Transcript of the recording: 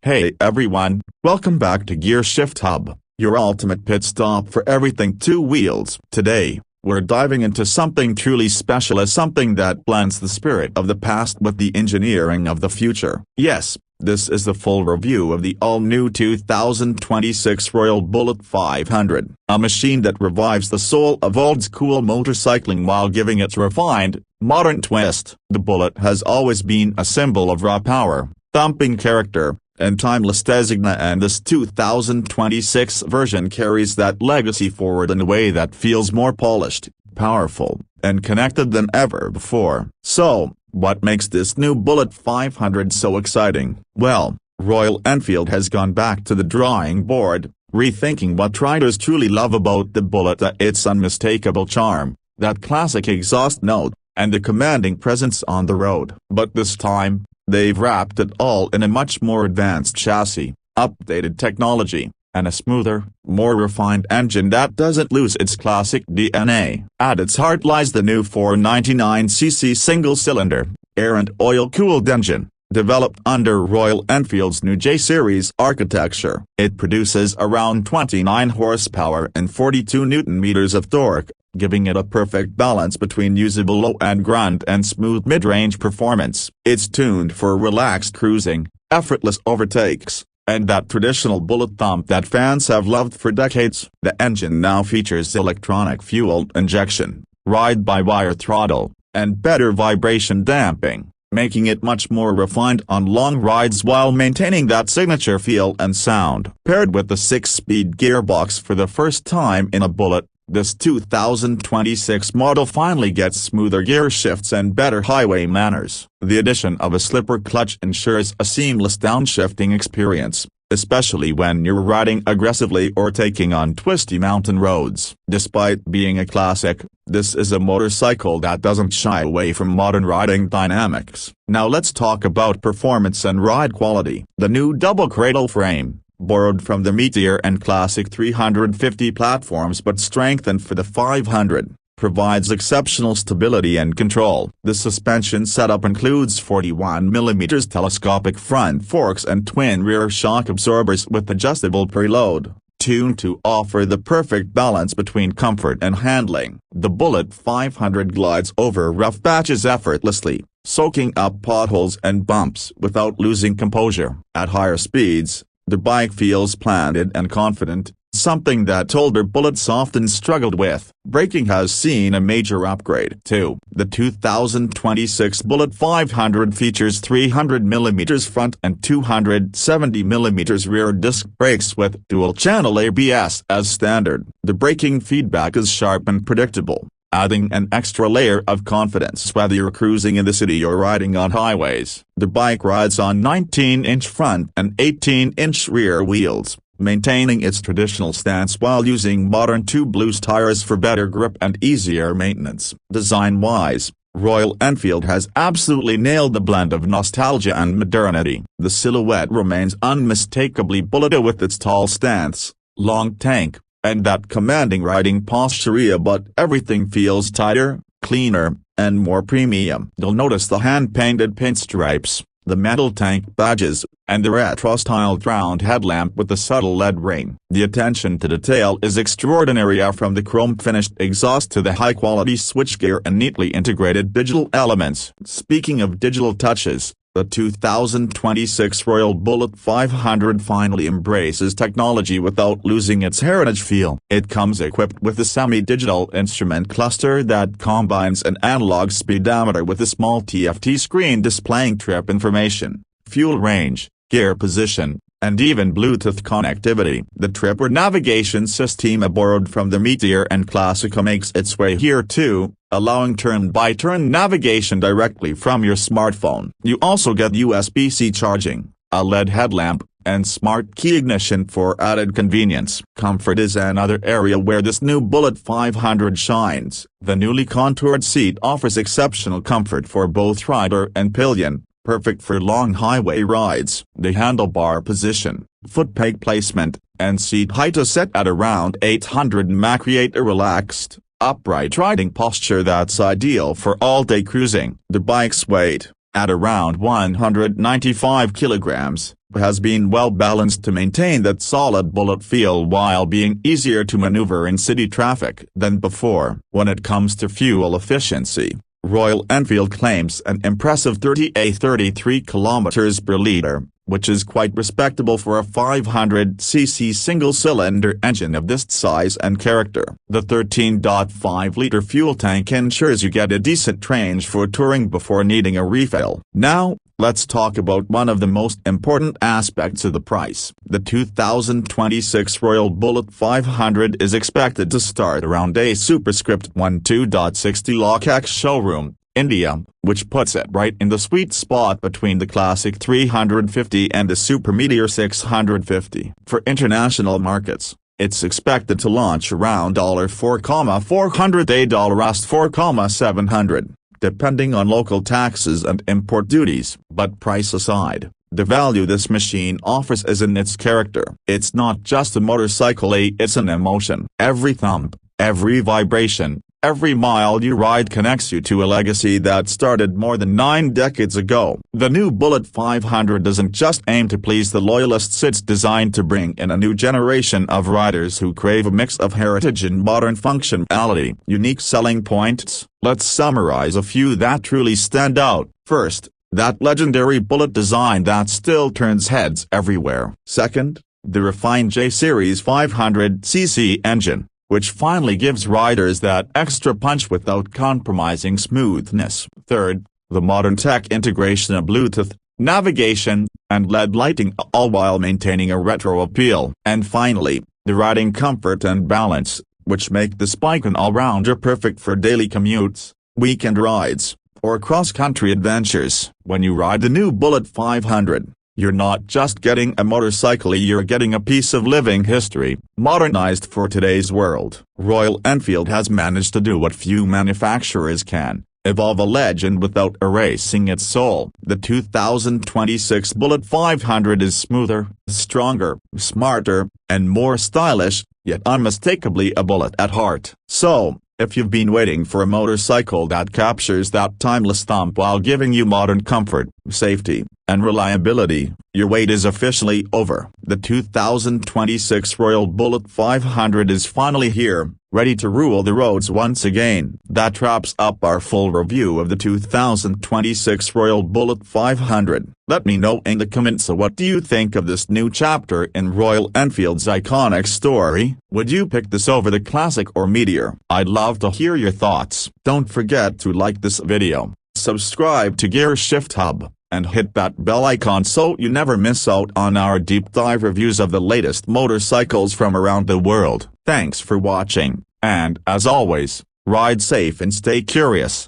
Hey everyone, welcome back to Gear Shift Hub, your ultimate pit stop for everything two wheels. Today, we're diving into something truly special, as something that blends the spirit of the past with the engineering of the future. Yes, this is the full review of the all-new 2026 Royal Bullet 500, a machine that revives the soul of old-school motorcycling while giving its refined, modern twist. The Bullet has always been a symbol of raw power, thumping character, and timeless designa, and this 2026 version carries that legacy forward in a way that feels more polished, powerful, and connected than ever before. So, what makes this new Bullet 500 so exciting? Well, Royal Enfield has gone back to the drawing board, rethinking what riders truly love about the Bullet: its unmistakable charm, that classic exhaust note, and the commanding presence on the road. But this time, they've wrapped it all in a much more advanced chassis, updated technology, and a smoother, more refined engine that doesn't lose its classic DNA. At its heart lies the new 499cc single-cylinder, air and oil-cooled engine, developed under Royal Enfield's new J-Series architecture. It produces around 29 horsepower and 42 Nm of torque, giving it a perfect balance between usable low and grunt and smooth mid-range performance. It's tuned for relaxed cruising, effortless overtakes, and that traditional Bullet thump that fans have loved for decades. The engine now features electronic fuel injection, ride-by-wire throttle, and better vibration damping, making it much more refined on long rides while maintaining that signature feel and sound. Paired with the 6-speed gearbox for the first time in a Bullet, this 2026 model finally gets smoother gear shifts and better highway manners. The addition of a slipper clutch ensures a seamless downshifting experience, especially when you're riding aggressively or taking on twisty mountain roads. Despite being a classic, this is a motorcycle that doesn't shy away from modern riding dynamics. Now let's talk about performance and ride quality. The new double cradle frame, borrowed from the Meteor and Classic 350 platforms but strengthened for the 500, provides exceptional stability and control. The suspension setup includes 41mm telescopic front forks and twin rear shock absorbers with adjustable preload, tuned to offer the perfect balance between comfort and handling. The Bullet 500 glides over rough patches effortlessly, soaking up potholes and bumps without losing composure. At higher speeds, the bike feels planted and confident, something that older Bullets often struggled with. Braking has seen a major upgrade too. The 2026 Bullet 500 features 300mm front and 270mm rear disc brakes with dual-channel ABS as standard. The braking feedback is sharp and predictable, adding an extra layer of confidence whether you're cruising in the city or riding on highways. The bike rides on 19-inch front and 18-inch rear wheels, maintaining its traditional stance while using modern tubeless tires for better grip and easier maintenance. Design-wise, Royal Enfield has absolutely nailed the blend of nostalgia and modernity. The silhouette remains unmistakably Bullet with its tall stance, long tank, and that commanding riding posture, but everything feels tighter, cleaner, and more premium. You'll notice the hand-painted pinstripes, the metal tank badges, and the retro-styled round headlamp with the subtle LED ring. The attention to detail is extraordinary, from the chrome-finished exhaust to the high-quality switchgear and neatly integrated digital elements. Speaking of digital touches, the 2026 Royal Bullet 500 finally embraces technology without losing its heritage feel. It comes equipped with a semi-digital instrument cluster that combines an analog speedometer with a small TFT screen displaying trip information, fuel range, gear position, and even Bluetooth connectivity. The Tripper navigation system, borrowed from the Meteor and Classic, makes its way here too, allowing turn-by-turn navigation directly from your smartphone. You also get USB-C charging, a LED headlamp, and smart key ignition for added convenience. Comfort is another area where this new Bullet 500 shines. The newly contoured seat offers exceptional comfort for both rider and pillion, perfect for long highway rides. The handlebar position, foot peg placement, and seat height are set at around 800 mm, create a relaxed, upright riding posture that's ideal for all-day cruising. The bike's weight, at around 195 kilograms, has been well balanced to maintain that solid bullet feel while being easier to maneuver in city traffic than before. When it comes to fuel efficiency, Royal Enfield claims an impressive 33 kilometers per liter, which is quite respectable for a 500cc single-cylinder engine of this size and character. The 13.5-liter fuel tank ensures you get a decent range for touring before needing a refill. Now, let's talk about one of the most important aspects of the price. The 2026 Royal Bullet 500 is expected to start around a superscript 12.60 lakh ex showroom, India, which puts it right in the sweet spot between the classic 350 and the Super Meteor 650. For international markets, it's expected to launch around $4,400 to $4,700, depending on local taxes and import duties. But price aside, the value this machine offers is in its character. It's not just a motorcycle, it's an emotion. Every thump, every vibration, every mile you ride connects you to a legacy that started more than 9 decades ago. The new Bullet 500 doesn't just aim to please the loyalists, it's designed to bring in a new generation of riders who crave a mix of heritage and modern functionality. Unique selling points. Let's summarize a few that truly stand out. First, that legendary Bullet design that still turns heads everywhere. Second, the refined J-Series 500cc engine, which finally gives riders that extra punch without compromising smoothness. Third, the modern tech integration of Bluetooth, navigation, and LED lighting, all while maintaining a retro appeal. And finally, the riding comfort and balance, which make this bike an all-rounder perfect for daily commutes, weekend rides, or cross-country adventures. When you ride the new Bullet 500, you're not just getting a motorcycle, you're getting a piece of living history, modernized for today's world. Royal Enfield has managed to do what few manufacturers can: evolve a legend without erasing its soul. The 2026 Bullet 500 is smoother, stronger, smarter, and more stylish, yet unmistakably a bullet at heart. So, if you've been waiting for a motorcycle that captures that timeless thump while giving you modern comfort, safety, and reliability, your wait is officially over. The 2026 Royal Bullet 500 is finally here, ready to rule the roads once again. That wraps up our full review of the 2026 Royal Bullet 500. Let me know in the comments what do you think of this new chapter in Royal Enfield's iconic story. Would you pick this over the classic or Meteor? I'd love to hear your thoughts. Don't forget to like this video, subscribe to Gear Shift Hub, and hit that bell icon so you never miss out on our deep dive reviews of the latest motorcycles from around the world. Thanks for watching, and as always, ride safe and stay curious.